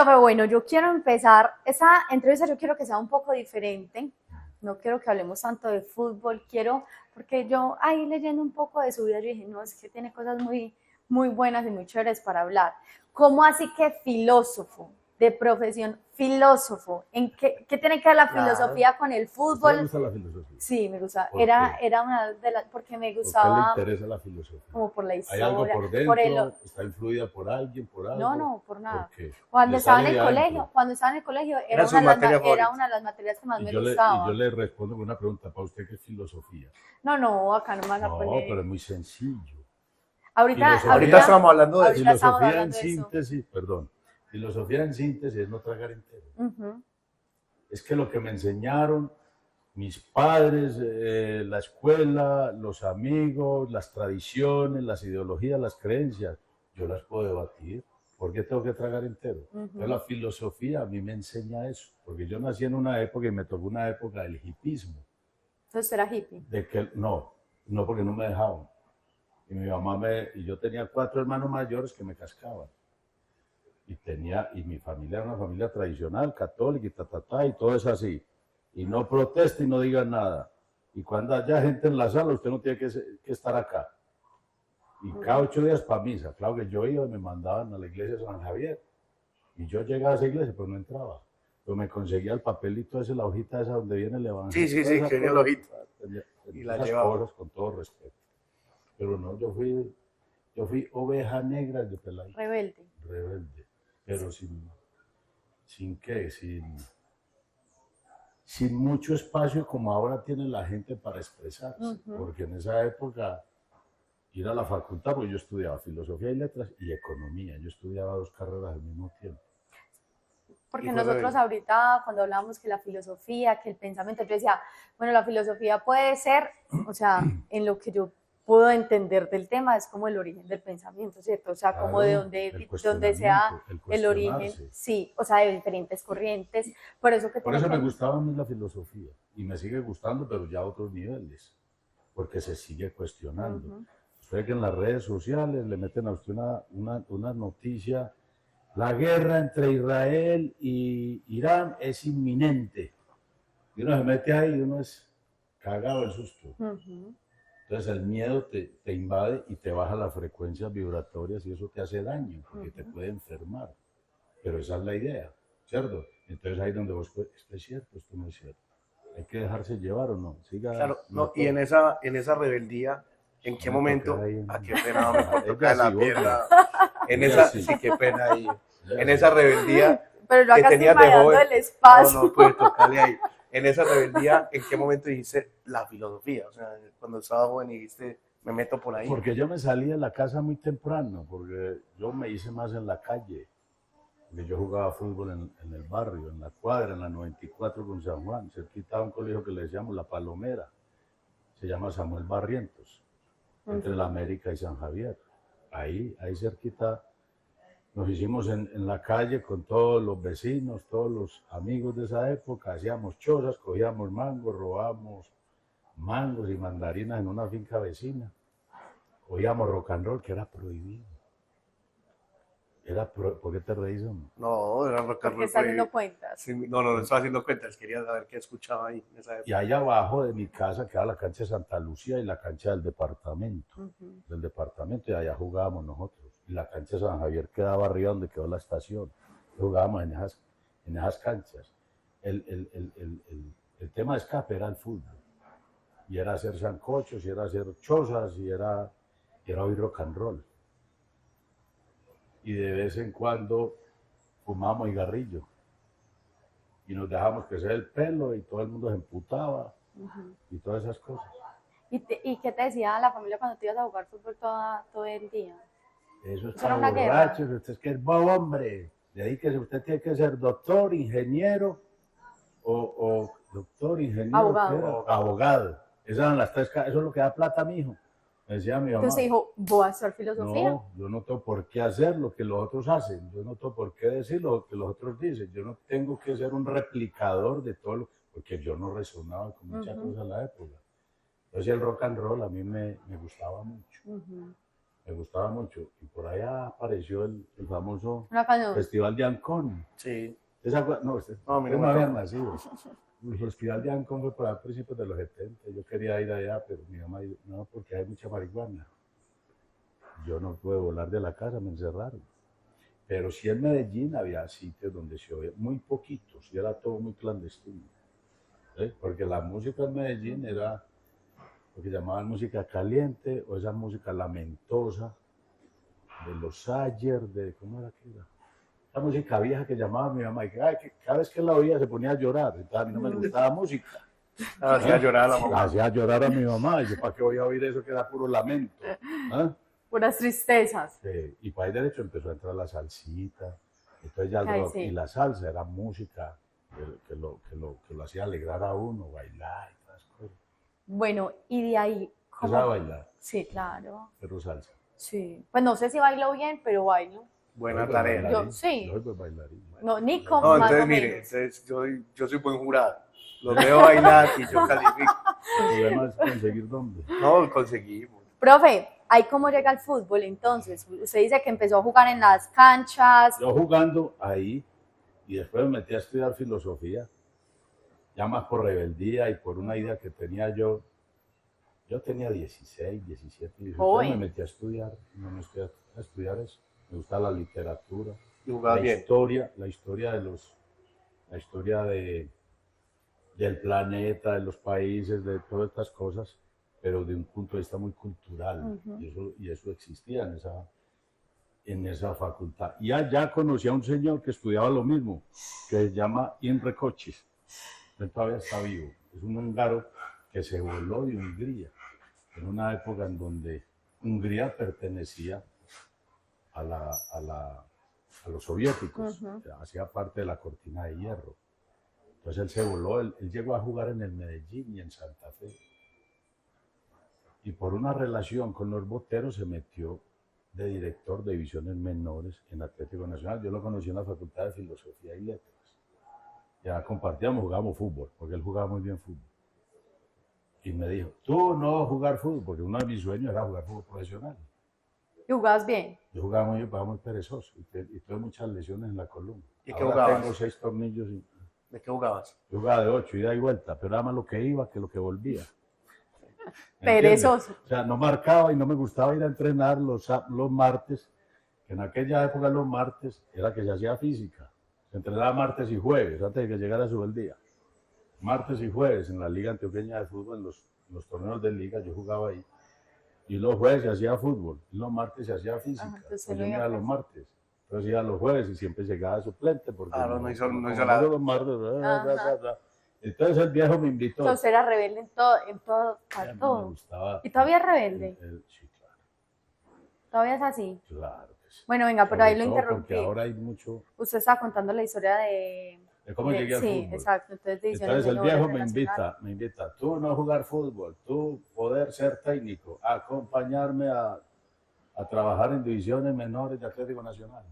Profe, bueno, yo quiero empezar, esa entrevista yo quiero que sea un poco diferente, no quiero que hablemos tanto de fútbol, quiero, porque yo ahí leyendo un poco de su vida, yo dije, no, es que tiene cosas muy buenas y muy chéveres para hablar. ¿Cómo así que filósofo, de profesión, filósofo? ¿En qué tiene que ver la filosofía con el ¿A usted le fútbol? gusta la filosofía? Sí, me gusta, ¿Por era, qué? era una de las, porque me ¿Por qué le gustaba interesa la filosofía? como por la ¿Hay algo historia, por por el, dentro? ¿Está influida por alguien, por no, algo? no, por ¿Por nada. qué? Cuando ¿Le estaba en sale el de colegio, adentro? era Era una su de las, materia era favorita. una de las materias que más Y me yo le gustaban. respondo con una pregunta. ¿Para usted qué es filosofía? No, no, acá no me vas a No, poner. pero es muy sencillo. Ahorita, Filosofía, Ahorita estábamos hablando de eso. ahorita estamos filosofía en hablando de eso. síntesis, perdón. Filosofía en síntesis es no tragar entero. Es que lo que me enseñaron mis padres, la escuela, los amigos, las tradiciones, las ideologías, las creencias, yo las puedo debatir. ¿Por qué tengo que tragar entero? Entonces, la filosofía a mí me enseña eso, porque yo nací en una época y me tocó una época del hipismo. Entonces era hippie. De que no porque no me dejaban. Y mi mamá y yo tenía 4 hermanos mayores que me cascaban. Y mi familia era una familia tradicional, católica, y todo es así. Y no proteste y no diga nada. Y cuando haya gente en la sala, usted no tiene que estar acá. Y cada 8 días para misa. Claro que yo iba y me mandaban a la iglesia de San Javier. Y yo llegaba a esa iglesia, pero no entraba. Pero me conseguía el papelito ese, la hojita esa donde viene el evangelio. Sí, que venía el ojito. Y la las llevaba. cosas con todo respeto. Pero no, yo fui oveja negra de peladito. Rebelde. Rebelde. Pero sin qué, sin mucho espacio como ahora tiene la gente para expresarse. Porque en esa época ir a la facultad, porque yo estudiaba filosofía y letras y economía. Yo estudiaba 2 carreras al mismo tiempo. Porque Y fue nosotros rebelde. ahorita, cuando hablábamos que la filosofía, que el pensamiento, yo decía, bueno, la filosofía puede ser, o sea, en lo que yo puedo entender del tema, es como el origen del pensamiento, ¿cierto? O sea, Claro, como de el donde sea cuestionamiento, el origen, cuestionarse. sí, o sea, de diferentes corrientes. Por eso que Por tiene eso me que... gustaba a mí la filosofía y me sigue gustando, pero ya a otros niveles, porque se sigue cuestionando. Usted que en las redes sociales le meten a usted una noticia, la guerra entre Israel y Irán es inminente. Y uno se mete ahí y uno es cagado del susto. Entonces el miedo te invade y te baja las frecuencias vibratorias y eso te hace daño, porque te puede enfermar. Pero esa es la idea, ¿cierto? Entonces ahí donde vos, esto es cierto, esto no es cierto. Hay que dejarse llevar o no. Siga. Claro, no, y en esa rebeldía, ¿en qué momento? ¿A qué pena me por tocar la pierna? En esa, sí, qué pena ahí. En esa rebeldía Pero yo que acá estoy tenías de mareando joven. el espacio. No puedes tocarle ahí. En esa rebeldía, ¿en qué momento dijiste la filosofía? O sea, cuando estaba joven y dijiste, me meto por ahí. Porque yo me salí de la casa muy temprano, porque yo me hice más en la calle. Porque yo jugaba fútbol en el barrio, en la cuadra, en la 94 con San Juan. Cerquita a un colegio que le decíamos La Palomera. Se llama Samuel Barrientos, entre la América y San Javier. Ahí cerquita nos hicimos en la calle con todos los vecinos, todos los amigos de esa época. Hacíamos chozas, cogíamos mangos, robábamos mangos y mandarinas en una finca vecina. Oíamos rock and roll, que era prohibido. ¿Por qué te reís, hombre? No, era rock and Porque roll está haciendo prohibido. cuentas. Sí, no estaba haciendo cuentas, quería saber qué escuchaba ahí en esa época. Y allá abajo de mi casa queda la cancha de Santa Lucía y la cancha del departamento. Y allá jugábamos nosotros. Y la cancha de San Javier quedaba arriba donde quedó la estación. Jugábamos en esas canchas. El tema de escape era el fútbol. Y era hacer sancochos, y era hacer chozas, y era oír rock and roll. Y de vez en cuando fumábamos cigarrillo. Y nos dejamos crecer el pelo y todo el mundo se emputaba y todas esas cosas. ¿Y qué te decía la familia cuando te ibas a jugar fútbol todo el día? Eso es ¿Eso era para una guerra? borrachos, usted es que es bobo, hombre. Dedíquese, usted tiene que ser doctor, ingeniero o doctor, ingeniero, Abogado. abogado. Esas son las 3 cosas, eso es lo que da plata, mijo. Me decía mi mamá. Entonces dijo, voy a hacer filosofía. No, yo no tengo por qué hacer lo que los otros hacen, yo no tengo por qué decir lo que los otros dicen, yo no tengo que ser un replicador de todo lo porque yo no resonaba con muchas cosas en la época. Entonces el rock and roll a mí me gustaba mucho. me gustaba mucho. Y por allá apareció el famoso Una canción. Festival de Ancón. Sí. No, usted No, a mí no no me había tocó. nacido. El Festival de Ancón fue para principios de los 70. Yo quería ir allá, pero mi mamá dijo, no, porque hay mucha marihuana. Yo no pude volar de la casa, me encerraron. Pero sí en Medellín había sitios donde se oía, muy poquitos, y era todo muy clandestino. Porque la música en Medellín era lo que llamaban música caliente, o esa música lamentosa, de los Sayer, ¿cómo era que era? La música vieja que llamaba mi mamá, y que cada vez que la oía se ponía a llorar, entonces a mí no me gustaba la música. Hacía llorar a la La mamá. hacía llorar a mi mamá, y yo, ¿para qué voy a oír eso que era puro lamento? ¿Ah? Puras tristezas. Y para ahí derecho empezó a entrar la salsita, entonces ya el Ay, rock sí. y la salsa era música que lo hacía alegrar a uno, bailar y todas las cosas. Bueno, y de ahí, Empezaba a bailar, Sí, claro. pero salsa. Sí. Pues no sé si bailo bien, pero bailo. Buena Yo soy tarea. bailarín, Yo, sí. Yo soy pues bailarín. No, ni como No, más entonces o mire, menos. entonces, yo soy buen jurado. Los veo bailar y yo califico. El problema es conseguir dónde. No, conseguimos. Profe, ¿ahí cómo llega el fútbol entonces? Usted dice que empezó a jugar en las canchas. Yo jugando ahí y después me metí a estudiar filosofía, ya más por rebeldía y por una idea que tenía yo. Yo tenía 16, 17, 18, Joven. me metí a estudiar, no me estudié a estudiar eso. Me gustaba la literatura, Y jugabas bien. la historia del planeta, de los países, de todas estas cosas, pero de un punto de vista muy cultural. Y eso existía en esa facultad. Y allá conocí a un señor que estudiaba lo mismo, que se llama Imre Cochis. Él todavía está vivo. Es un húngaro que se voló de Hungría en una época en donde Hungría pertenecía a los soviéticos, hacía parte de la cortina de hierro. Entonces él se voló, él llegó a jugar en el Medellín y en Santa Fe. Y por una relación con los boteros se metió de director de divisiones menores en Atlético Nacional. Yo lo conocí en la Facultad de Filosofía y Letras. Ya compartíamos, jugábamos fútbol, porque él jugaba muy bien fútbol. Y me dijo, tú no vas a jugar fútbol, porque uno de mis sueños era jugar fútbol profesional. ¿Y jugabas bien? Yo jugaba muy perezoso y tuve muchas lesiones en la columna. ¿Y qué Ahora jugabas? tengo 6 tornillos. ¿De qué jugabas? Yo jugaba de 8, ida y vuelta, pero era más lo que iba que lo que volvía. Perezoso. O sea, no marcaba y no me gustaba ir a entrenar los martes, que en aquella época los martes era que se hacía física. Se entrenaba martes y jueves, antes de que llegara su día. Martes y jueves en la Liga Antioqueña de Fútbol, en los torneos de liga, yo jugaba ahí. Y los jueves se hacía fútbol, y los martes se hacía física. Entonces yo me iba los martes, entonces iba los jueves y siempre llegaba suplente. Porque Claro, no hizo los martes. Entonces el viejo me invitó. Entonces era rebelde en todo, Me todo. gustaba. ¿Y todavía es rebelde? Sí, claro. ¿Todavía es así? Claro que sí. Bueno, venga, pero ahí lo interrumpí. Porque ahora hay mucho. Usted estaba contando la historia de cómo llegué al fútbol. Sí, exacto. Entonces el viejo me invita, tú no a jugar fútbol, tú poder ser técnico, acompañarme a trabajar en divisiones menores de Atlético Nacional.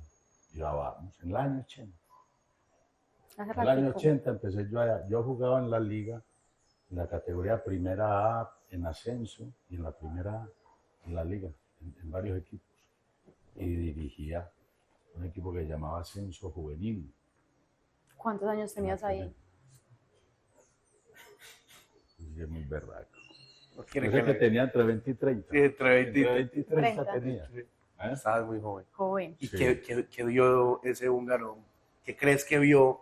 Y ya vamos, en el año 80. En el año 80 empecé yo allá. Yo jugaba en la liga, en la categoría primera A, en ascenso, y en la primera A, en la liga, en varios equipos. Y dirigía un equipo que se llamaba Ascenso Juvenil. ¿Cuántos años tenías ahí? Es muy berraco. No Yo quiere sé que tenía entre 20 y 30. Sí, entre 20 y 30 tenía. Sí. Estabas muy joven. Joven. ¿Y Sí. qué vio ese húngaro? ¿Qué crees que vio?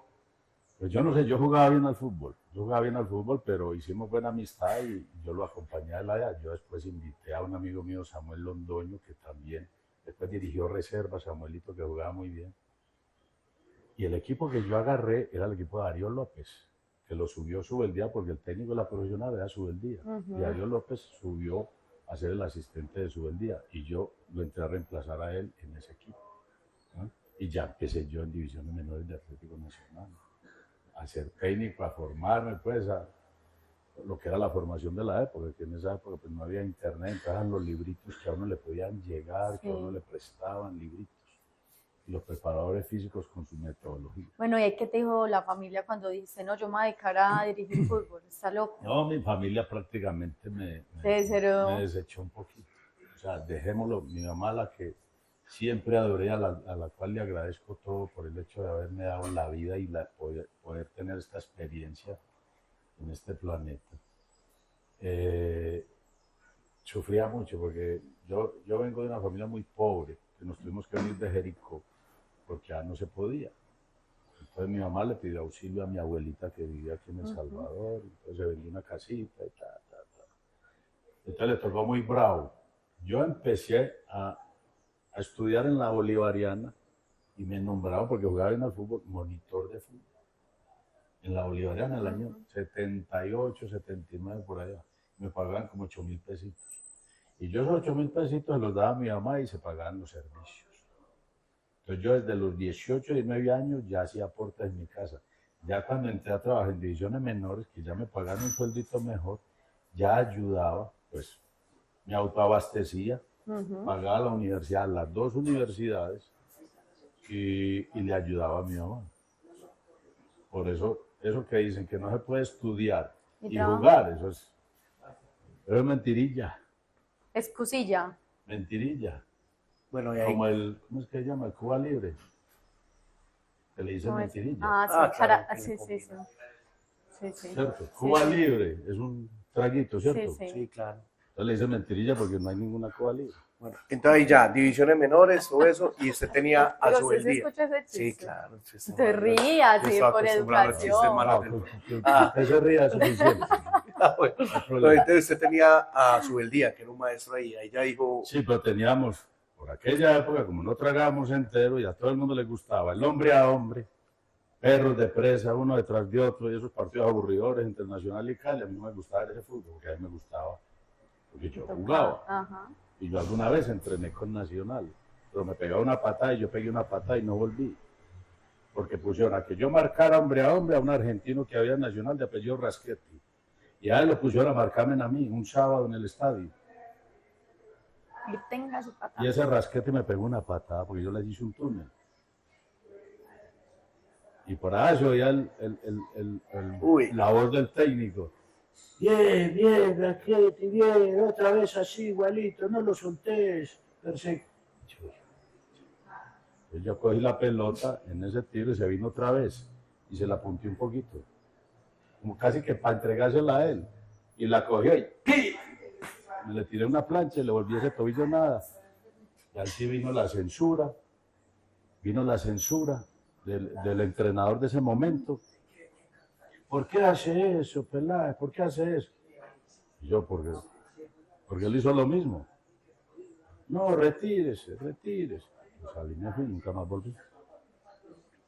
Pues yo no sé, yo jugaba bien al fútbol. Yo jugaba bien al fútbol, pero hicimos buena amistad y yo lo acompañé a él allá. Yo después invité a un amigo mío, Samuel Londoño, que también después dirigió reserva, Samuelito, que jugaba muy bien. Y el equipo que yo agarré era el equipo de Darío López, que lo subió Subeldía porque el técnico de la profesional era Subeldía. Y Darío López subió a ser el asistente de Subeldía y yo lo entré a reemplazar a él en ese equipo. ¿No? Y ya empecé yo en divisiones menores de Atlético Nacional, a ser técnico, a formarme, pues, a lo que era la formación de la época, que en esa época pues, no había internet, entraban los libritos que a uno le podían llegar, que a uno le prestaban libritos. Los preparadores físicos con su metodología. Bueno, ¿y qué te dijo la familia cuando dijiste, no, yo me voy a dedicar a dirigir fútbol? ¿Está loco? No, mi familia prácticamente me desechó un poquito. O sea, dejémoslo, mi mamá la que siempre adoré, a la cual le agradezco todo por el hecho de haberme dado la vida y poder tener esta experiencia en este planeta. Sufría mucho porque yo vengo de una familia muy pobre, que nos tuvimos que venir de Jericó porque ya no se podía. Entonces mi mamá le pidió auxilio a mi abuelita que vivía aquí en El Salvador, entonces se vendió una casita y tal. Entonces le tocó muy bravo. Yo empecé a estudiar en la Bolivariana y me nombraron, porque jugaba en el fútbol, monitor de fútbol. En la Bolivariana, en el año 78, 79, por allá. Me pagaban como 8.000 pesitos. Y yo esos 8.000 pesitos los daba a mi mamá y se pagaban los servicios. Entonces yo desde los 18, 19 años ya hacía aportes en mi casa. Ya cuando entré a trabajar en divisiones menores, que ya me pagaban un sueldito mejor, ya ayudaba, pues me autoabastecía, pagaba la universidad, las 2 universidades, y le ayudaba a mi mamá. Por eso que dicen que no se puede estudiar y jugar, eso es mentirilla. Excusilla. Mentirilla. Bueno, y ahí... Como ¿cómo es que se llama? El Cuba Libre. Que le dicen mentirilla. Sí, claro, sí. ¿Cierto? Cuba Libre es un traguito, ¿cierto? Sí, claro. Entonces le dicen mentirilla porque no hay ninguna Cuba Libre. Bueno, entonces ahí ya, divisiones menores, todo eso, y usted tenía a su ¿Usted día. escucha ese chiste? Sí, claro. Te rías, sí, por educación. Usted se ría es suficiente. Bueno, entonces usted tenía a su día, que era un maestro ahí ya dijo... Sí, pero teníamos, por aquella época, como no tragábamos entero y a todo el mundo le gustaba, el hombre a hombre, perros de presa, uno detrás de otro, y esos partidos aburridores, Internacional y Cali, a mí no me gustaba ese fútbol, porque a mí me gustaba, porque yo jugaba. Y yo alguna vez entrené con Nacional, pero me pegaba una patada y yo pegué una patada y no volví. Porque pusieron a que yo marcara hombre a hombre a un argentino que había en Nacional de apellido Raschetti. Y a él lo pusieron a marcarme a mí un sábado en el estadio. Y tenga su patada. Y ese Raschetti me pegó una patada porque yo le hice un túnel. Y por ahí se oía la voz del técnico. Bien, Raschetti, bien, otra vez así, igualito, no lo soltés. Yo cogí la pelota en ese tiro y se vino otra vez y se la apunté un poquito, como casi que para entregársela a él, y la cogió y le tiré una plancha y le volví ese tobillo nada. Y así vino la censura del entrenador de ese momento. ¿Por qué hace eso, Peláez? ¿Por qué hace eso? Y yo, porque él hizo lo mismo. No, retírese. Pues salí, me fui, nunca más volví.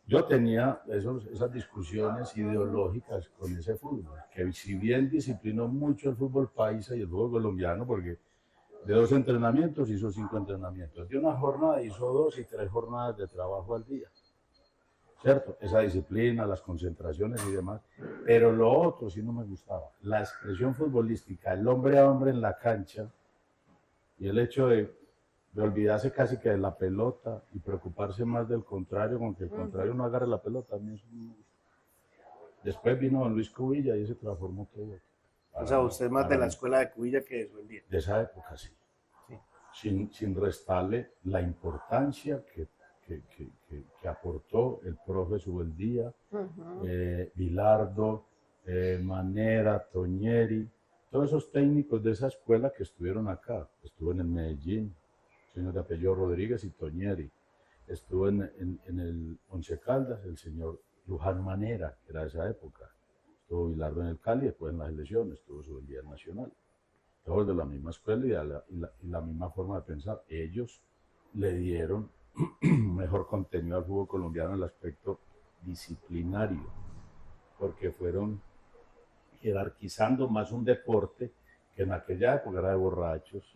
Yo tenía esas discusiones ideológicas con ese fútbol, que si bien disciplinó mucho el fútbol paisa y el fútbol colombiano, porque de 2 entrenamientos hizo 5 entrenamientos, de una jornada hizo 2 y 3 jornadas de trabajo al día. ¿Cierto? Esa disciplina, las concentraciones y demás, pero lo otro sí no me gustaba. La expresión futbolística, el hombre a hombre en la cancha y el hecho de olvidarse casi que de la pelota y preocuparse más del contrario, con que el contrario no agarre la pelota, a mí eso no me gusta. Después vino don Luis Cubilla y se transformó todo. O sea, usted es más de la escuela de Cubilla que de su día. De esa época, sí. Sin restarle la importancia que aportó el profe Subeldía, Bilardo, Manera, Toñeri, todos esos técnicos de esa escuela que estuvieron acá. Estuvo en el Medellín, señor de apellido Rodríguez y Toñeri. Estuvo en el Once Caldas, el señor Luján Manera, que era de esa época. Estuvo Bilardo en el Cali, después en las elecciones, estuvo Subeldía Nacional. Todos de la misma escuela y la misma forma de pensar. Ellos le dieron mejor contenido al fútbol colombiano en el aspecto disciplinario, porque fueron jerarquizando más un deporte que en aquella época era de borrachos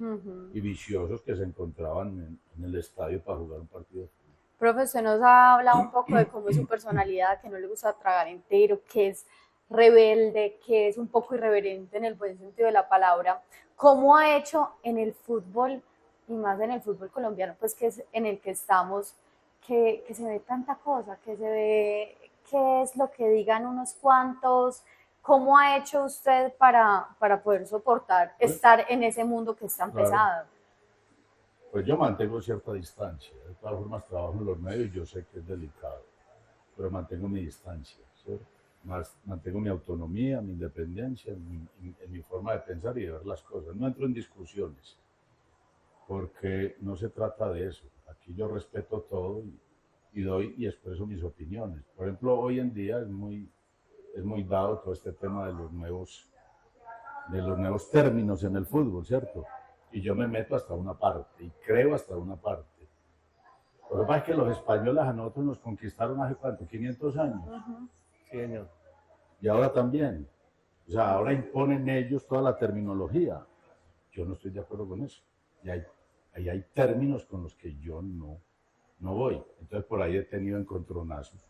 y viciosos que se encontraban en el estadio para jugar un partido de fútbol. Profe, usted nos ha hablado un poco de cómo es su personalidad, que no le gusta tragar entero, que es rebelde, que es un poco irreverente en el buen sentido de la palabra. ¿Cómo ha hecho en el fútbol, y más en el fútbol colombiano, pues que es en el que estamos, que se ve tanta cosa, que se ve qué es lo que digan unos cuantos? ¿Cómo ha hecho usted para poder soportar estar en ese mundo que es tan pesado? Pues yo mantengo cierta distancia. De todas formas, trabajo en los medios y yo sé que es delicado, pero mantengo mi distancia, ¿cierto? Mantengo mi autonomía, mi independencia, en mi forma de pensar y de ver las cosas. No entro en discusiones, porque no se trata de eso. Aquí yo respeto todo y doy y expreso mis opiniones. Por ejemplo, hoy en día es muy dado todo este tema de los nuevos términos en el fútbol, ¿cierto? Y yo me meto hasta una parte y creo hasta una parte. Lo que pasa es que los españoles a nosotros nos conquistaron hace cuánto, 500 años. Sí, señor. Y ahora también. O sea, ahora imponen ellos toda la terminología. Yo no estoy de acuerdo con eso. Y ahí hay términos con los que yo no voy. Entonces por ahí he tenido encontronazos.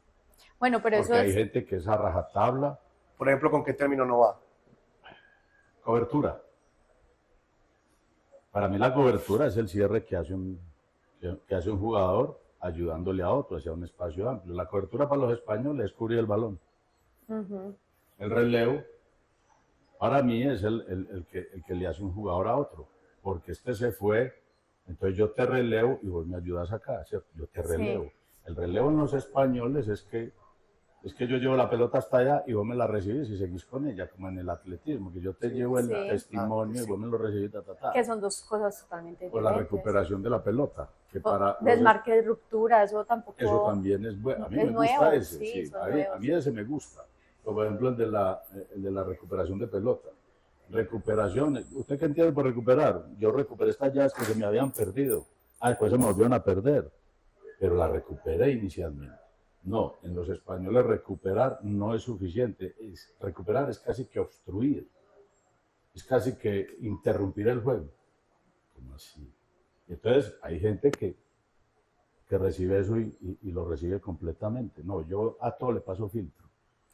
Bueno, pero porque eso hay es... gente que es a rajatabla. Por ejemplo, ¿con qué término no va? Cobertura. Para mí la cobertura es el cierre que hace un jugador ayudándole a otro hacia un espacio amplio. La cobertura para los españoles es cubrir el balón. El relevo para mí es el que le hace un jugador a otro, porque este se fue, entonces yo te relevo y vos me ayudas acá, ¿cierto? Yo te relevo. Sí. El relevo en los españoles es que yo llevo la pelota hasta allá y vos me la recibís y seguís con ella, como en el atletismo, que yo te llevo el testimonio y vos me lo recibís, Que son dos cosas totalmente diferentes. O la recuperación de la pelota. Que para desmarque de ruptura, eso tampoco... Eso también es bueno. A mí me gusta ese, sí. A mí ese me gusta. Por ejemplo, el de la recuperación de pelota. Recuperación, ¿usted qué entiende por recuperar? Yo recuperé estas llaves que se me habían perdido. Después se me volvieron a perder. Pero la recuperé inicialmente. No, en los españoles recuperar no es suficiente. Recuperar es casi que obstruir. Es casi que interrumpir el juego. ¿Cómo así? Entonces hay gente que recibe eso y lo recibe completamente. No, yo a todo le paso filtro.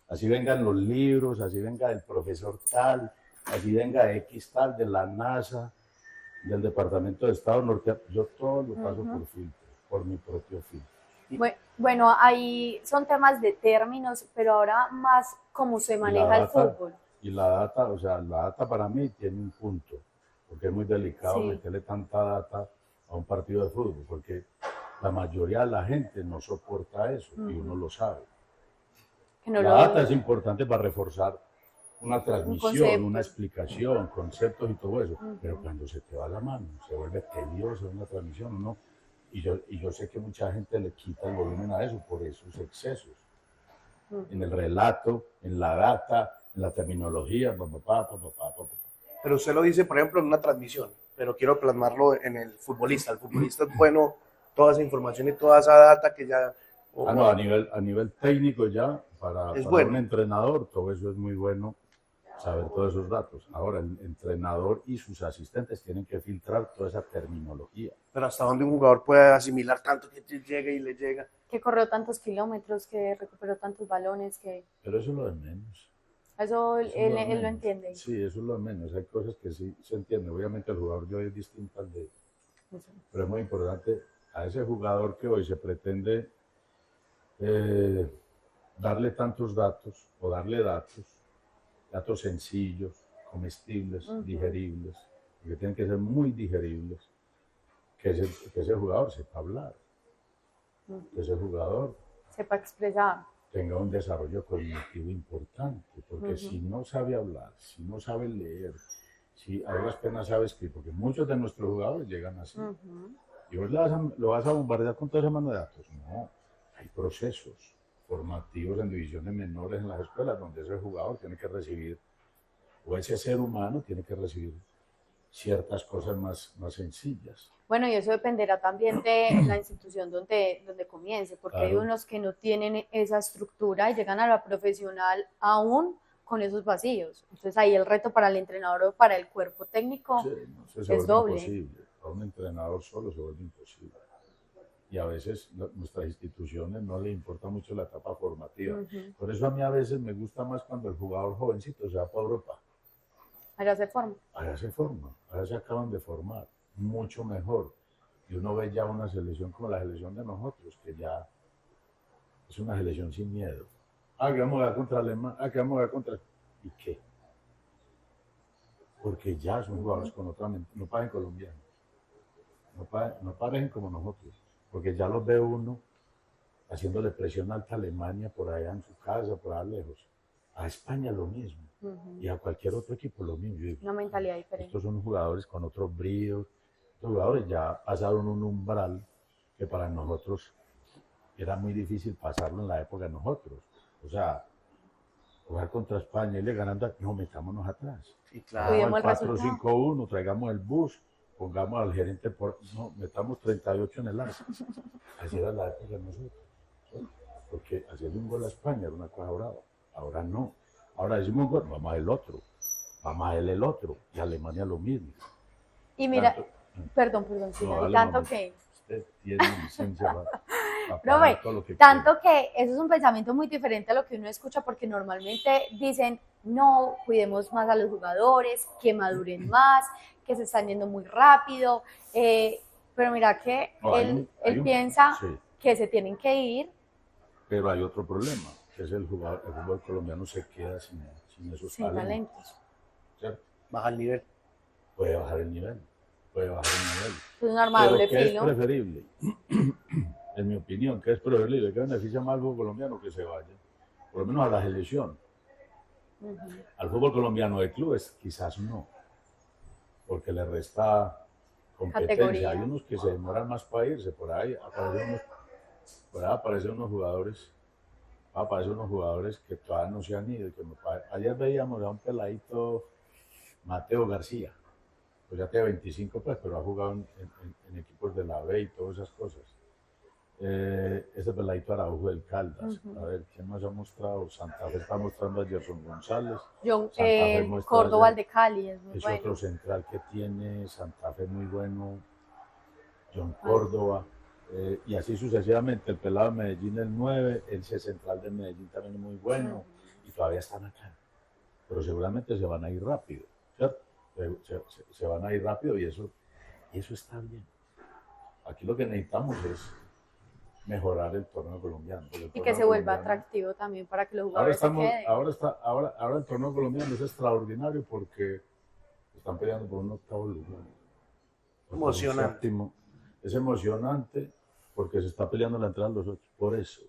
Así vengan los libros, así venga el profesor tal, así venga X tal, de la NASA, del Departamento de Estado Norte, yo todo lo paso por filtro, por mi propio filtro. Bueno, ahí son temas de términos, pero ahora más cómo se maneja el fútbol. Y la data, o sea, la data para mí tiene un punto, porque es muy delicado meterle tanta data a un partido de fútbol, porque la mayoría de la gente no soporta eso y uno lo sabe. La data es importante para reforzar una transmisión, una explicación, conceptos y todo eso, pero cuando se te va la mano, se vuelve tedioso una transmisión, ¿no? Y yo sé que mucha gente le quita el volumen a eso por esos excesos. En el relato, en la data, en la terminología, Pero usted lo dice, por ejemplo, en una transmisión, pero quiero plasmarlo en el futbolista. El futbolista es bueno, toda esa información y toda esa data que ya... no, a nivel técnico ya, para un entrenador, todo eso es muy bueno, saber todos esos datos. Ahora, el entrenador y sus asistentes tienen que filtrar toda esa terminología. Pero hasta dónde un jugador puede asimilar tanto que llegue y le llega. Que corrió tantos kilómetros, que recuperó tantos balones, que... Pero eso es lo de menos. Eso él lo entiende. Sí, eso es lo de menos. Hay cosas que sí se entienden. Obviamente el jugador de hoy es distinto al de... Pero es muy importante a ese jugador que hoy se pretende darle tantos datos o darle datos sencillos, comestibles, digeribles, que tienen que ser muy digeribles, que ese jugador sepa hablar, que ese jugador sepa expresar, tenga un desarrollo cognitivo importante, porque si no sabe hablar, si no sabe leer, si a duras penas sabe escribir, porque muchos de nuestros jugadores llegan así, y vos lo vas a bombardear con toda esa mano de datos. No, hay procesos formativos en divisiones menores en las escuelas donde ese jugador tiene que recibir, o ese ser humano tiene que recibir ciertas cosas más sencillas. Bueno, y eso dependerá también de la institución donde comience, porque hay unos que no tienen esa estructura y llegan a la profesional aún con esos vacíos. Entonces ahí el reto para el entrenador o para el cuerpo técnico es doble. Imposible. Para un entrenador solo se vuelve imposible. Y a veces nuestras instituciones no le importa mucho la etapa formativa. Por eso a mí a veces me gusta más cuando el jugador jovencito se va para Europa. Allá se forma. Allá se forma, allá se acaban de formar, mucho mejor. Y uno ve ya una selección como la selección de nosotros, que ya es una selección sin miedo. Que vamos a jugar contra Alemania, que vamos a jugar contra... ¿Y qué? Porque ya son jugadores con otra mente, no pagan colombianos. no parecen como nosotros, porque ya los ve uno haciéndole presión alta a Alemania por allá en su casa, por allá lejos. A España lo mismo, y a cualquier otro equipo lo mismo. Yo digo, Una mentalidad diferente. estos son jugadores con otros bríos, estos jugadores ya pasaron un umbral que para nosotros era muy difícil pasarlo en la época de nosotros. O sea, jugar contra España y le ganando, no, metámonos atrás. Sí, claro. Cuidemos el 4-5-1, traigamos el bus, pongamos al gerente no, metamos 38 en el arco. Así era la época de nosotros. ¿Sí? Porque hacerle un gol a España era una cosa brava. Ahora no. Ahora decimos un gol, vamos a el otro. Vamos a él el otro. Y Alemania lo mismo. Y mira, Tanto, perdón, sí, no, dale, tanto mamá. que... Usted tiene licencia para Profe, todo lo que tanto que eso es un pensamiento muy diferente a lo que uno escucha, porque normalmente dicen, no, cuidemos más a los jugadores, que maduren más, que se están yendo muy rápido, pero mira que No, él piensa sí, que se tienen que ir. pero hay otro problema, que es el fútbol colombiano se queda sin esos Sin talentos. ¿Cierto? Baja el nivel. Puede bajar el nivel, puede bajar el nivel. Es un arma de doble Pero ¿qué filo. es preferible? En mi opinión, ¿qué es preferible? ¿Qué beneficia más al fútbol colombiano? Que se vaya, por lo menos a la selección. Al fútbol colombiano de clubes, quizás no, porque le resta competencia. Categoría. Hay unos que se demoran más para irse, por ahí aparecen unos jugadores que todavía no se han ido. Ayer veíamos a un peladito, Mateo García, pues ya tiene 25, pues, pero ha jugado en equipos de la B y todas esas cosas. Ese peladito Araujo del Caldas, a ver, ¿quién más ha mostrado? Santa Fe está mostrando a Gerson González. Córdoba de Cali es muy es bueno. otro central que tiene Santa Fe muy bueno, John Córdoba, y así sucesivamente. El pelado de Medellín, el 9, el central de Medellín también es muy bueno, y todavía están acá, pero seguramente se van a ir rápido, ¿cierto? Se van a ir rápido y eso está bien. Aquí lo que necesitamos es mejorar el torneo colombiano. Y que se vuelva atractivo también para que los jugadores se queden. Ahora el torneo colombiano es extraordinario porque están peleando por un octavo lugar. Emocionante. Séptimo. Es emocionante porque se está peleando la entrada de los 8. Por eso.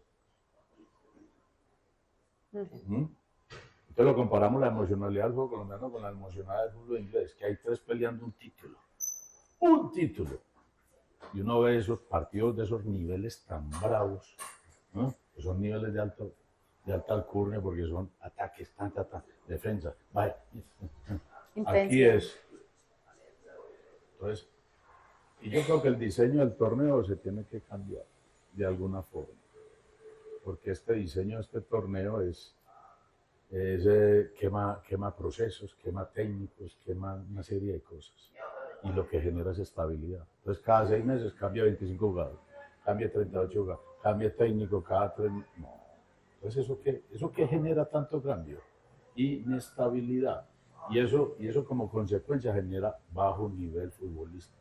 Entonces lo comparamos la emocionalidad del fútbol colombiano con la emocionalidad del fútbol inglés, que hay 3 peleando un título. ¡Un título! Y uno ve esos partidos de esos niveles tan bravos, ¿no? Que son niveles de alta alcurnia porque son ataques, defensa. Vaya. Aquí es. Entonces, y yo creo que el diseño del torneo se tiene que cambiar de alguna forma, porque este diseño de este torneo quema procesos, quema técnicos, quema una serie de cosas. Y lo que genera es estabilidad. Entonces, cada 6 meses cambia 25 jugadores, cambia 38 jugadores, cambia técnico cada 3 meses. No. Entonces, ¿eso qué genera tanto cambio? Inestabilidad. Y eso como consecuencia genera bajo nivel futbolístico.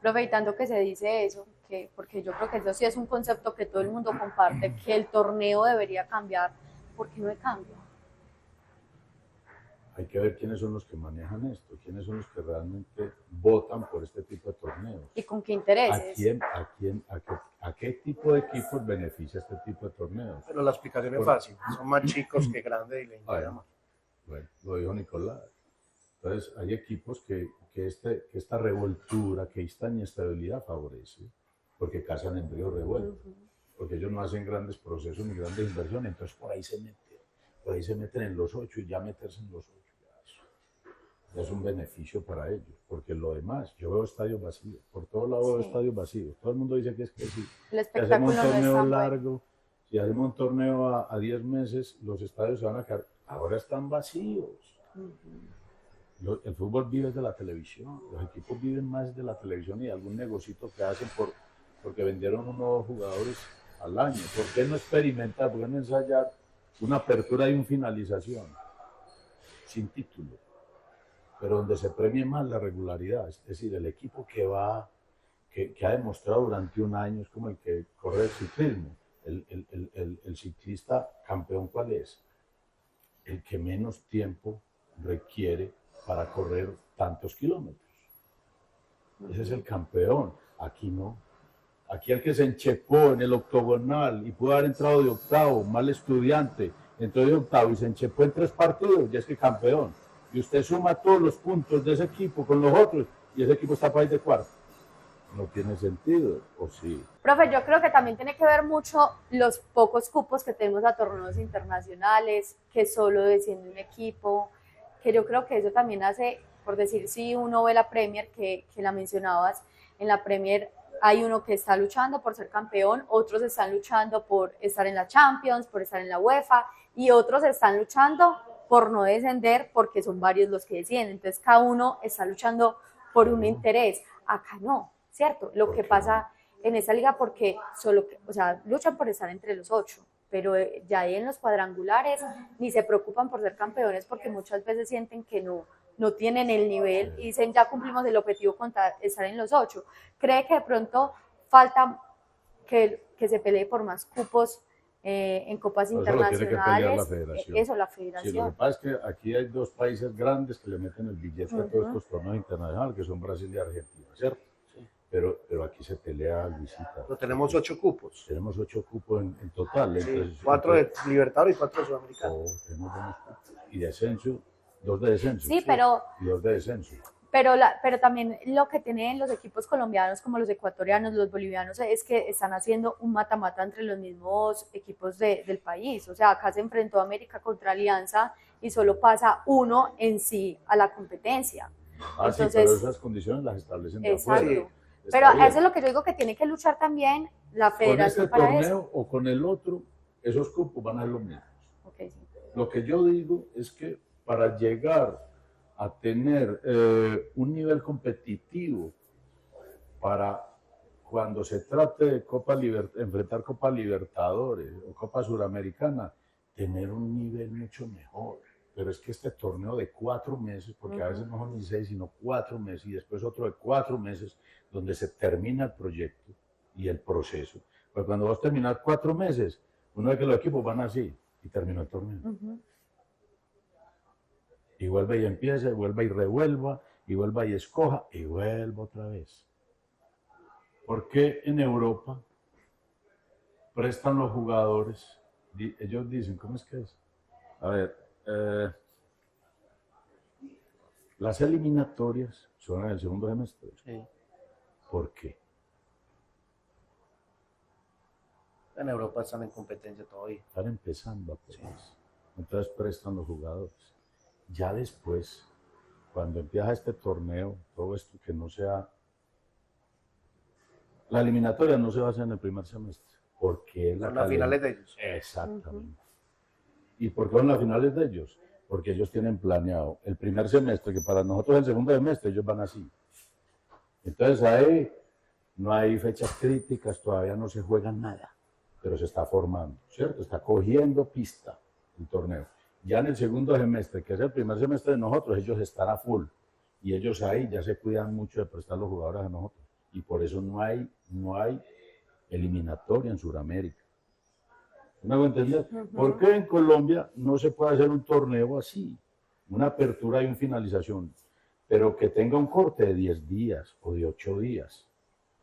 Profe, y tanto que se dice eso, porque yo creo que eso sí es un concepto que todo el mundo comparte, que el torneo debería cambiar. ¿Por qué no cambia? Hay que ver quiénes son los que manejan esto, quiénes son los que realmente votan por este tipo de torneos. ¿Y con qué intereses? ¿A qué tipo de equipos beneficia este tipo de torneos? Pero la explicación es fácil, son más chicos que grandes y le interesa más. Bueno, lo dijo Nicolás. Entonces hay equipos que esta revoltura, que esta inestabilidad favorece, porque cazan en río revuelto, porque ellos no hacen grandes procesos ni grandes inversiones, entonces por ahí se meten en los 8 y ya meterse en los 8. Es un beneficio para ellos, porque lo demás, yo veo estadios vacíos, por todos lados veo estadios vacíos, todo el mundo dice que sí, el espectáculo si hacemos un torneo no es largo, si hacemos un torneo a 10 meses, los estadios se van a quedar, ahora están vacíos. El fútbol vive de la televisión, los equipos viven más de la televisión y de algún negocito que hacen porque vendieron unos nuevos jugadores al año. ¿Por qué no experimentar, por qué no ensayar una apertura y una finalización sin título? Pero donde se premie más la regularidad, es decir, el equipo que ha demostrado durante un año, es como el que corre el ciclismo, el ciclista campeón, ¿cuál es? El que menos tiempo requiere para correr tantos kilómetros. Ese es el campeón. Aquí no. Aquí el que se enchepó en el octogonal y pudo haber entrado de octavo, mal estudiante, entró de octavo y se enchepó en 3 partidos, ya es que campeón. Y usted suma todos los puntos de ese equipo con los otros y ese equipo está para ir de cuarto. No tiene sentido, ¿o sí? Profe, yo creo que también tiene que ver mucho los pocos cupos que tenemos a torneos internacionales, que solo desciende un equipo, que yo creo que eso también hace, por decir, si uno ve la Premier, que la mencionabas, en la Premier hay uno que está luchando por ser campeón, otros están luchando por estar en la Champions, por estar en la UEFA, y otros están luchando por no descender porque son varios los que descienden. Entonces cada uno está luchando por un interés. Acá no, ¿cierto? Lo que pasa en esa liga porque solo, o sea, luchan por estar entre los 8, pero ya ahí en los cuadrangulares ni se preocupan por ser campeones porque muchas veces sienten que no tienen el nivel y dicen ya cumplimos el objetivo con estar en los 8. ¿Cree que de pronto falta que se pelee por más cupos en copas internacionales? Eso la federación. Sí, lo que pasa es que aquí hay 2 países grandes que le meten el billete a todos estos torneos internacionales, que son Brasil y Argentina, ¿cierto? Sí. Pero aquí se pelea visita. Pero tenemos 8 cupos. Tenemos 8 cupos en total. Sí, 4 de Libertadores y 4 de Sudamericana. Tenemos buenos cupos. Y descenso, 2 de descenso. Sí, pero... Y 2 de descenso. Pero también lo que tienen los equipos colombianos, como los ecuatorianos, los bolivianos, es que están haciendo un mata-mata entre los mismos equipos del país. O sea, acá se enfrentó América contra Alianza y solo pasa uno en sí a la competencia. Entonces, sí, pero esas condiciones las establecen de afuera. Exacto. Pero eso es lo que yo digo, que tiene que luchar también la federación para eso. Con este torneo o con el otro, esos cupos van a ser los mismos. Okay, sí. Lo que yo digo es que para llegar a tener un nivel competitivo para cuando se trate de enfrentar Copa Libertadores o Copa Suramericana, tener un nivel mucho mejor. Pero es que este torneo de 4 meses, porque a veces no son ni 6, sino 4 meses, y después otro de 4 meses, donde se termina el proyecto y el proceso. Pues cuando vas a terminar 4 meses, uno ve que los equipos van así, y terminó el torneo. Y vuelve y empieza, y vuelve y revuelva, y vuelva y escoja, y vuelva otra vez. ¿Por qué en Europa prestan los jugadores? Ellos dicen, ¿cómo es que es? A ver, las eliminatorias son en el segundo semestre. Sí. ¿Por qué? En Europa están en competencia todavía. Están empezando apenas. Sí. Entonces prestan los jugadores. Ya después, cuando empieza este torneo, todo esto que no sea... La eliminatoria no se va a hacer en el primer semestre. Porque son las finales de ellos. Exactamente. ¿Y por qué son las finales de ellos? Porque ellos tienen planeado el primer semestre, que para nosotros el segundo semestre, ellos van así. Entonces ahí no hay fechas críticas, todavía no se juega nada, pero se está formando, ¿cierto? Está cogiendo pista el torneo. Ya en el segundo semestre, que es el primer semestre de nosotros, ellos están a full. Y ellos ahí ya se cuidan mucho de prestar los jugadores a nosotros. Y por eso no hay eliminatoria en Sudamérica. ¿Me hago entender? ¿Por qué en Colombia no se puede hacer un torneo así? Una apertura y una finalización, pero que tenga un corte de 10 días o de 8 días.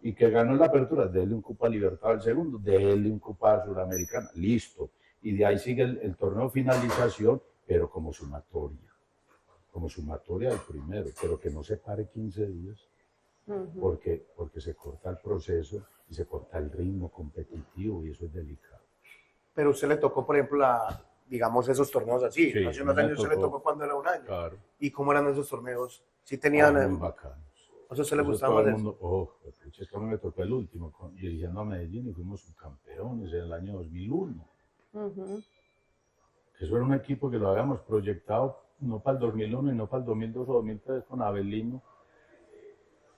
Y que ganó la apertura, déle un Copa Libertad al segundo, déle un Copa Suramericana, listo. Y de ahí sigue el torneo finalización, pero como sumatoria del primero, pero que no se pare 15 días, porque se corta el proceso y se corta el ritmo competitivo y eso es delicado. Pero usted le tocó, por ejemplo, digamos, esos torneos así. Sí, hace unos años usted le tocó cuando era un año. Claro. ¿Y cómo eran esos torneos? ¿Sí tenían...? Muy bacanos. ¿A usted le gustaba más eso? Es que a mí me tocó el último, dirigiendo a Medellín y fuimos subcampeones en el año 2001. Eso era un equipo que lo habíamos proyectado no para el 2001 y no para el 2002 o 2003 con Abelino,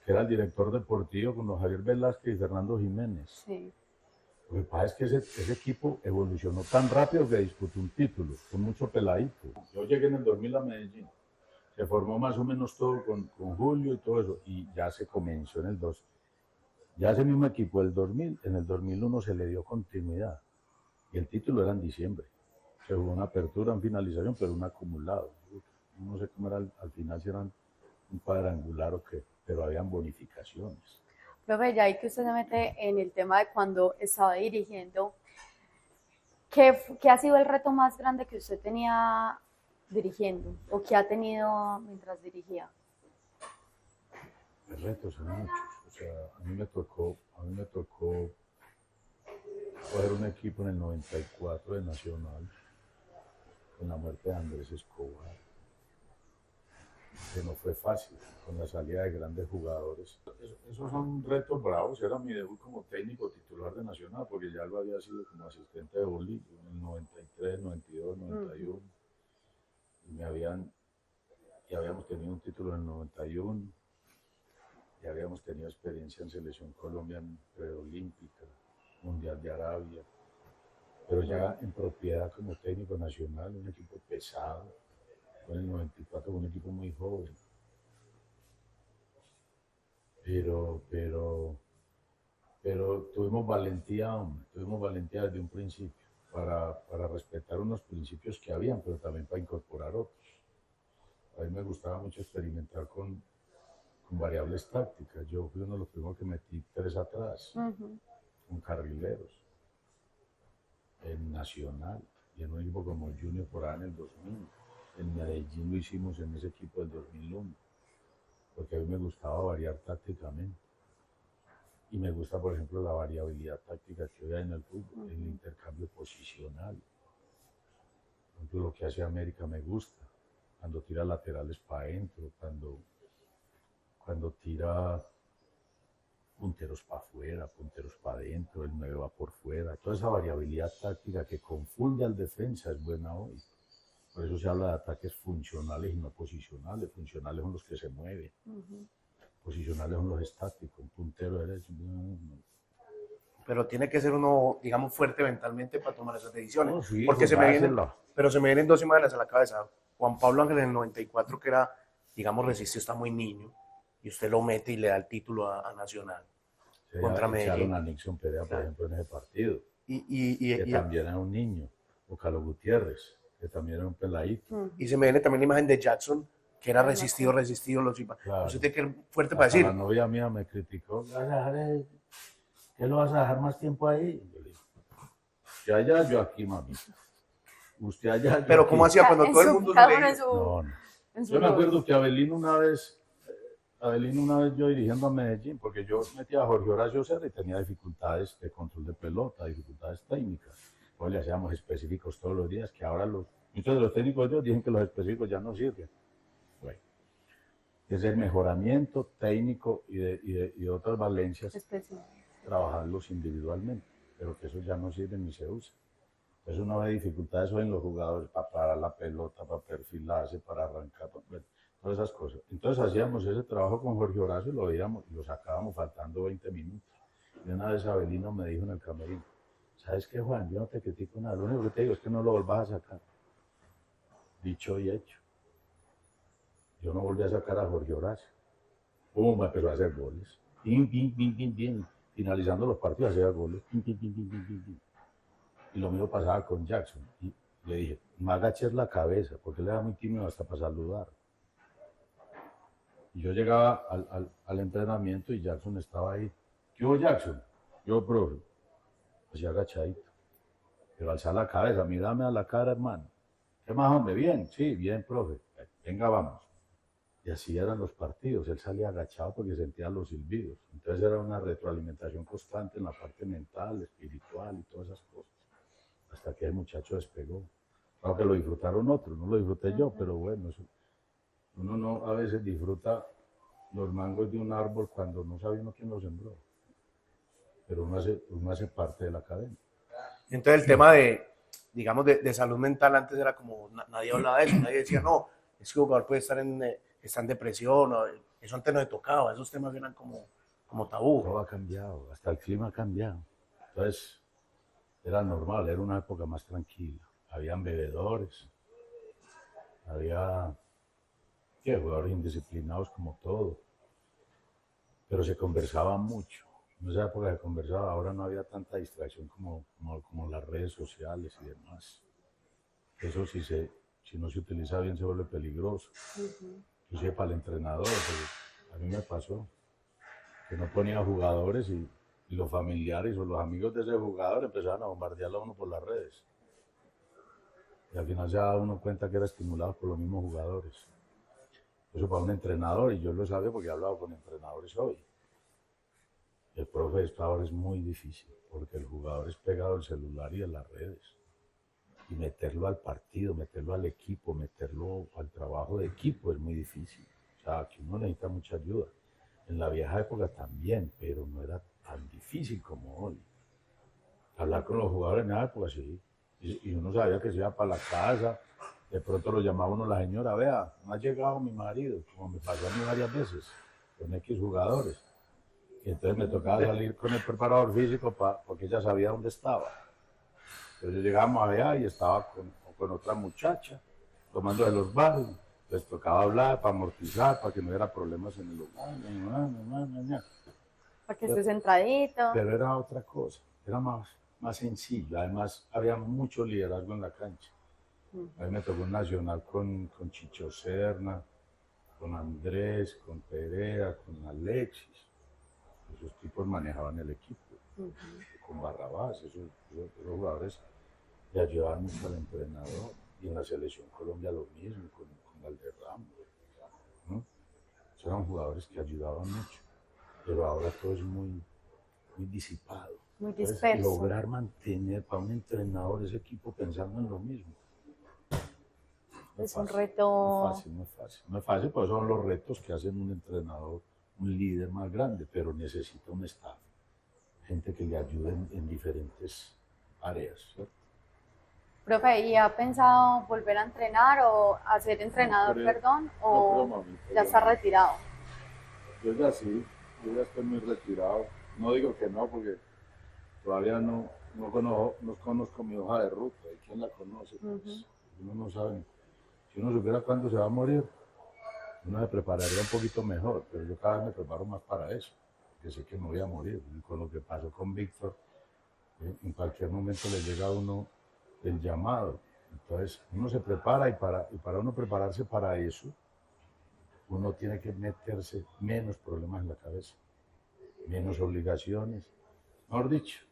que era el director deportivo, con los Javier Velázquez y Fernando Jiménez. Sí. Lo que pasa es que ese equipo evolucionó tan rápido que disputó un título, con mucho peladito. Yo llegué en el 2000 a Medellín, se formó más o menos todo con Julio y todo eso, y ya se comenzó en el 2. Ya ese mismo equipo del 2000, en el 2001 se le dio continuidad, y el título era en diciembre. Se jugó una apertura, una finalización, pero un acumulado. No sé cómo era al final, si eran un cuadrangular o qué. pero habían bonificaciones. Profe, ya ahí que usted se mete en el tema de cuando estaba dirigiendo, ¿qué ha sido el reto más grande que usted tenía dirigiendo o que ha tenido mientras dirigía? Los retos son muchos. O sea, a mí me tocó coger un equipo en el 94 de Nacional, con la muerte de Andrés Escobar, que no fue fácil, con la salida de grandes jugadores. Esos son retos bravos. Era mi debut como técnico titular de Nacional, porque ya lo había sido como asistente de Bolillo en el 93, 92, 91. Y habíamos tenido un título en el 91, y habíamos tenido experiencia en Selección Colombia preolímpica, Mundial de Arabia, pero ya en propiedad como técnico nacional, un equipo pesado. En el 94 un equipo muy joven, pero tuvimos valentía, hombre, tuvimos valentía desde un principio para respetar unos principios que habían, pero también para incorporar otros. A mí me gustaba mucho experimentar con variables tácticas. Yo fui uno de los primeros que metí 3 atrás, con carrileros, en Nacional y en un equipo como Junior por ahí en el 2000. En Medellín lo hicimos en ese equipo del 2001, porque a mí me gustaba variar tácticamente. Y me gusta, por ejemplo, la variabilidad táctica que hoy hay en el fútbol, el intercambio posicional. Por ejemplo, lo que hace América me gusta, cuando tira laterales para adentro, cuando tira punteros para afuera, punteros para adentro, el 9 va por fuera. Toda esa variabilidad táctica que confunde al defensa es buena hoy. Por eso se habla de ataques funcionales y no posicionales. Funcionales son los que se mueven. Posicionales son los estáticos. Un puntero derecho. Pero tiene que ser uno, digamos, fuerte mentalmente para tomar esas decisiones. No, sí, porque se me vienen 2 imágenes a la cabeza. Juan Pablo Ángel en el 94, que era, digamos, resistió, está muy niño, y usted lo mete y le da el título a Nacional. Contra Medellín. Echaron a Nixon Perea, por ejemplo, en ese partido. Que también era un niño. O Carlos Gutiérrez, que también era un peladito. Y se me viene también la imagen de Jackson, que era resistido, claro. Usted tiene que ser fuerte para decir. La novia mía me criticó, ¿qué lo vas a dejar más tiempo ahí? Yo le digo, usted allá, yo aquí, mamita. Usted allá, yo Pero aquí. ¿cómo hacía cuando todo el mundo se le dijo? No. Yo me acuerdo que Avelino una vez yo dirigiendo a Medellín, porque yo metía a Jorge Horacio Serra y tenía dificultades de control de pelota, dificultades técnicas. Pues le hacíamos específicos todos los días, que ahora muchos de los técnicos de ellos dicen que los específicos ya no sirven. Bueno, es el mejoramiento técnico y de otras valencias, trabajarlos individualmente, pero que eso ya no sirve ni se usa. Entonces uno ve dificultades hoy en los jugadores para parar la pelota, para perfilarse, para arrancar, todas esas cosas. Entonces hacíamos ese trabajo con Jorge Horacio y lo veíamos y lo sacábamos faltando 20 minutos. Y una vez Avelino me dijo en el camerino, ¿sabes qué, Juan? Yo no te critico nada, lo único que te digo es que no lo volvás a sacar. Dicho y hecho. Yo no volví a sacar a Jorge Horacio. Me empezó a hacer goles. Finalizando los partidos hacía goles. Y lo mismo pasaba con Jackson. Y le dije, no agaches la cabeza, porque él era muy tímido hasta para saludar. Y yo llegaba al entrenamiento y Jackson estaba ahí. ¿Qué hubo, Jackson? Yo, profe. Así agachadito. Pero alzar la cabeza, mírame a la cara, hermano. ¿Qué más, hombre? Bien, sí, bien, profe. Venga, vamos. Y así eran los partidos. Él salía agachado porque sentía los silbidos. Entonces era una retroalimentación constante en la parte mental, espiritual y todas esas cosas. Hasta que el muchacho despegó. Claro que lo disfrutaron otros, no lo disfruté yo, pero bueno, eso, uno no a veces disfruta los mangos de un árbol cuando no sabe uno quién lo sembró. Pero uno hace parte de la cadena. Entonces el tema digamos, de salud mental antes era como, nadie hablaba de eso, nadie decía, no, es que un jugador puede estar en depresión, o, eso antes no le tocaba, esos temas eran como tabú. Todo ha cambiado, hasta el clima ha cambiado. Entonces, era normal, era una época más tranquila. Habían bebedores, había jugadores indisciplinados como todo, pero se conversaba mucho. En esa época se conversaba, ahora no había tanta distracción como las redes sociales y demás. Eso si no se utiliza bien se vuelve peligroso. Inclusive para el entrenador, A mí me pasó que no ponía jugadores y los familiares o los amigos de ese jugador empezaban a bombardearlo a uno por las redes. Y al final se da uno cuenta que era estimulado por los mismos jugadores. Eso para un entrenador, y yo lo sabía porque he hablado con entrenadores hoy. El profe esto ahora es muy difícil, porque el jugador es pegado al celular y a las redes. Y meterlo al partido, meterlo al equipo, meterlo al trabajo de equipo es muy difícil. O sea, aquí uno necesita mucha ayuda. En la vieja época también, pero no era tan difícil como hoy. Hablar con los jugadores en la época, sí. Y uno sabía que se iba para la casa, de pronto lo llamaba uno la señora, vea, no ha llegado mi marido, como me pasó a mí varias veces, con X jugadores. Y entonces me tocaba salir con el preparador físico porque ella sabía dónde estaba. Entonces llegábamos allá y estaba con otra muchacha, tomando de los bares. Les tocaba hablar para amortizar, para que no hubiera problemas en el hogar. Para que esté centradito. Pero era otra cosa, era más sencillo. Además, había mucho liderazgo en la cancha. A mí me tocó un nacional con Chicho Serna, con Andrés, con Perea, con Alexis. Esos tipos manejaban el equipo. Con Barrabás, esos jugadores le ayudaban mucho al entrenador. Y en la selección Colombia lo mismo, con Valderrama. ¿No? Esos eran jugadores que ayudaban mucho. Pero ahora todo es muy disipado. Muy disperso. Entonces, lograr mantener para un entrenador ese equipo pensando en lo mismo. Es un reto. No es fácil, pues son los retos que hacen un entrenador, un líder más grande, pero necesita un staff, gente que le ayude en diferentes áreas, ¿cierto? Profe, ¿y ha pensado volver a entrenar o a ser entrenador, perdón? ¿O mami, ya está retirado? Yo ya sí, yo ya estoy muy retirado. No digo que no, porque todavía no conozco mi hoja de ruta. ¿Y quién la conoce? Pues, uno no sabe. Si uno supiera cuándo se va a morir, uno se prepararía un poquito mejor, pero yo cada vez me preparo más para eso, porque sé que me voy a morir. Y con lo que pasó con Víctor, en cualquier momento le llega a uno el llamado. Entonces uno se prepara y para uno prepararse para eso, uno tiene que meterse menos problemas en la cabeza, menos obligaciones. Mejor dicho,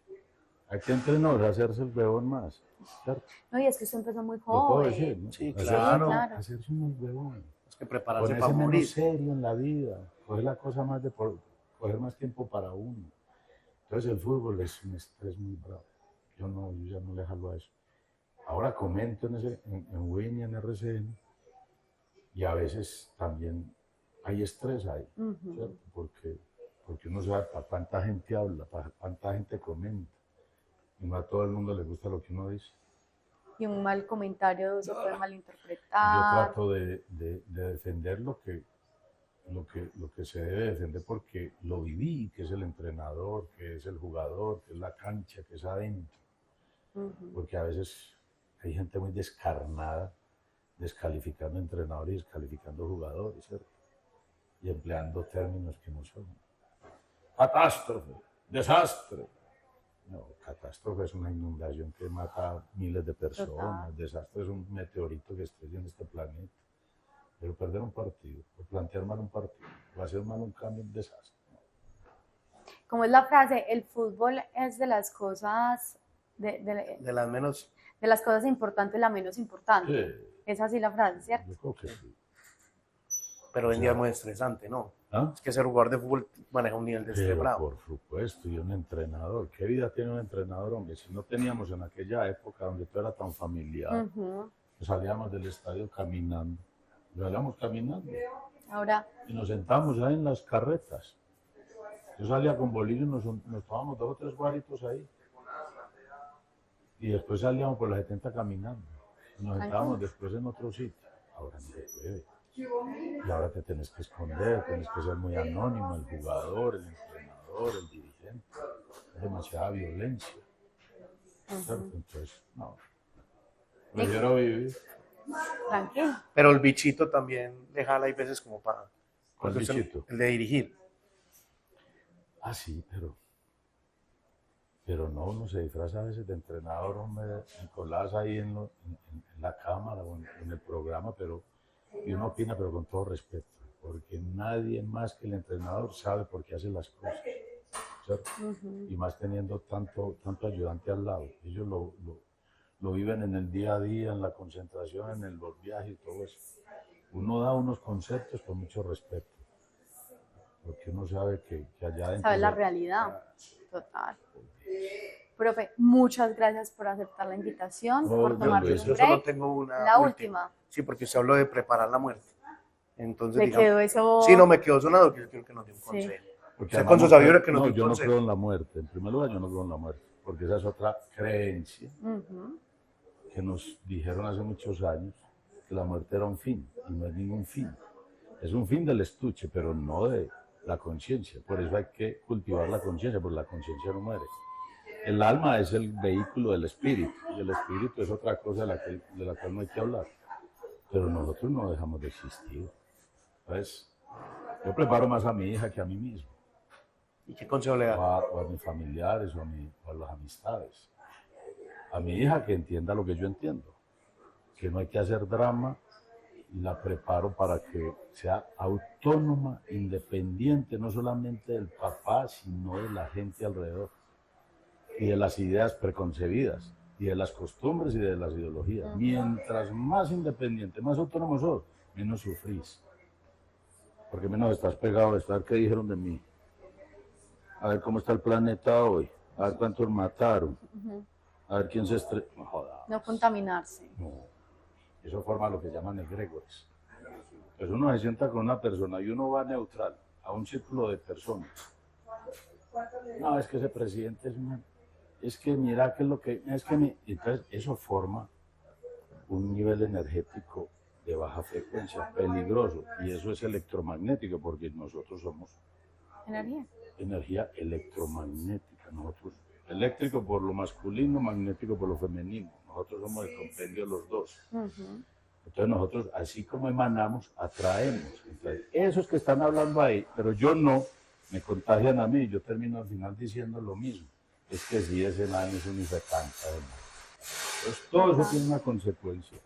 hay que entrenar, hacerse el huevón más, ¿cierto? No, y es que usted empezó muy Lo puedo joven. decir, ¿no? Sí, claro. Hacerse un huevón. Es que prepararse Ponerse para menos morir. serio en la vida, coger la cosa más coger más tiempo para uno. Entonces el fútbol es un estrés muy bravo. Yo ya no le jalo a eso. Ahora comento en Win y en RCN, y a veces también hay estrés ahí, ¿cierto? Porque uno sabe para cuánta gente habla, para cuánta gente comenta, y no a todo el mundo le gusta lo que uno dice. Y un mal comentario se puede Yo malinterpretar. trato de defender lo que se debe defender, porque lo viví, que es el entrenador, que es el jugador, que es la cancha, que es adentro. Porque a veces hay gente muy descarnada, descalificando entrenadores y descalificando jugadores, ¿cierto? Y empleando términos que no son. Catástrofe, desastre. No, catástrofe es una inundación que mata a miles de personas. Desastre es un meteorito que estrella en este planeta. Pero perder un partido, o plantear mal un partido, o hacer mal un cambio, un desastre. Como es la frase, el fútbol es de las cosas De las menos. de las cosas importantes la menos importante. Sí. Es así la frase, ¿cierto? Yo creo que sí. Pero hoy en día es muy estresante, ¿no? ¿Ah? Es que ser jugador de fútbol maneja un nivel de estrés Pero bravo. por supuesto, y un entrenador. ¿Qué vida tiene un entrenador, hombre? Si no teníamos en aquella época donde todo era tan familiar, salíamos del estadio caminando. Salíamos caminando. Ahora, Y nos sentamos ahí en las carretas. Yo salía con bolillo y nos tomábamos 2 o 3 guaritos ahí. Y después salíamos por la 70 caminando. Y nos sentábamos después en otro sitio. Ahora no se puede. Y ahora te tenés que esconder, tenés que ser muy anónimo, el jugador, el entrenador, el dirigente. Es demasiada violencia. ¿Cierto? Entonces, no. Prefiero vivir. tranquilo. Pero el bichito también le jala, hay veces como para. ¿Cuál bichito? El de dirigir. Ah, sí, pero no, uno se disfraza a veces de entrenador, hombre, Nicolás ahí en la cámara o en el programa, y uno opina, pero con todo respeto. porque nadie más que el entrenador sabe por qué hace las cosas, ¿cierto? Y más teniendo tanto ayudante al lado. Ellos lo viven en el día a día, en la concentración, en los viajes y todo eso. Uno da unos conceptos con mucho respeto, porque uno sabe que allá adentro... Sabe la realidad, total. Profe, muchas gracias por aceptar la invitación, No, por tomarse Yo un solo break. tengo una La última. Sí, porque usted habló de preparar la muerte. Entonces, ¿Le digamos, quedó eso? sí, no me quedó sonado, que yo quiero que nos dé un Sí. consejo. Porque Usted además con su sabiduría que nos no, dé un yo no consejo. creo en la muerte. En primer lugar, yo no creo en la muerte, porque esa es otra creencia que nos dijeron hace muchos años, que la muerte era un fin, y no es ningún fin. Es un fin del estuche, pero no de la conciencia. Por eso hay que cultivar la conciencia, porque la conciencia no muere. El alma es el vehículo del espíritu, y el espíritu es otra cosa de la cual no hay que hablar. Pero nosotros no dejamos de existir. ¿Ves? Yo preparo más a mi hija que a mí mismo, ¿Y qué consejo le da? o a mis familiares, o a las amistades. A mi hija que entienda lo que yo entiendo, que no hay que hacer drama, y la preparo para que sea autónoma, independiente, no solamente del papá, sino de la gente alrededor, y de las ideas preconcebidas, y de las costumbres y de las ideologías. Mientras más independiente, más autónomo sos, menos sufrís. Porque menos estás pegado a ver qué dijeron de mí, a ver cómo está el planeta hoy, a ver cuántos mataron, a ver quién se estresó. No jodas. No contaminarse. No. Eso forma lo que llaman egregores. Pues uno se sienta con una persona y uno va neutral a un círculo de personas. No, es que ese presidente es que mira que es lo que... Entonces eso forma un nivel energético de baja frecuencia, peligroso, y eso es electromagnético, porque nosotros somos energía electromagnética, nosotros, eléctrico por lo masculino, magnético por lo femenino, nosotros somos el compendio de los dos. Entonces nosotros, así como emanamos, atraemos. Entonces, esos que están hablando ahí, pero yo no, me contagian a mí, yo termino al final diciendo lo mismo, es que si ese enano es un infectante, entonces todo eso tiene una consecuencia.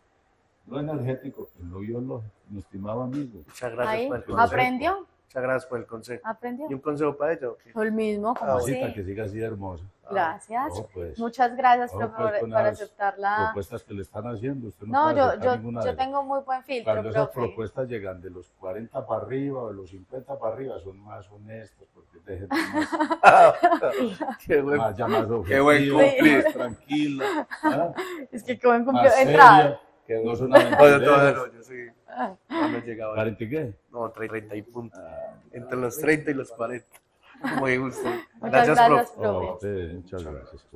Lo energético y lo biológico, mi estimado amigo. Muchas gracias Ahí, por el consejo. ¿aprendió? Muchas gracias por el consejo. ¿Aprendió? ¿Y un consejo para ella? ¿O qué? El mismo, como Mamacita, sí. que siga así de hermosa. Gracias. No, pues. Muchas gracias No, por, pues, con por las aceptar la... propuestas que le están haciendo, usted no, No, puede aceptar ninguna de yo ellas. tengo muy buen filtro, Cuando esas profe. propuestas llegan de los 40 para arriba o de los 50 para arriba, son más honestas, porque es de gente más, Qué bueno. más, ya más Qué buen objetiva, cumplido. más tranquila, ¿ah? Es que como en más entrada. seria, Qué no bueno. son No, yo todavía aventureras. no, yo sí. No me he llegado. ¿40 y qué? No, 30 y punto. Ah, Entre los 30 y los 40. Muy gusto. Muchas Gracias, gracias, profe. profe. muchas gracias.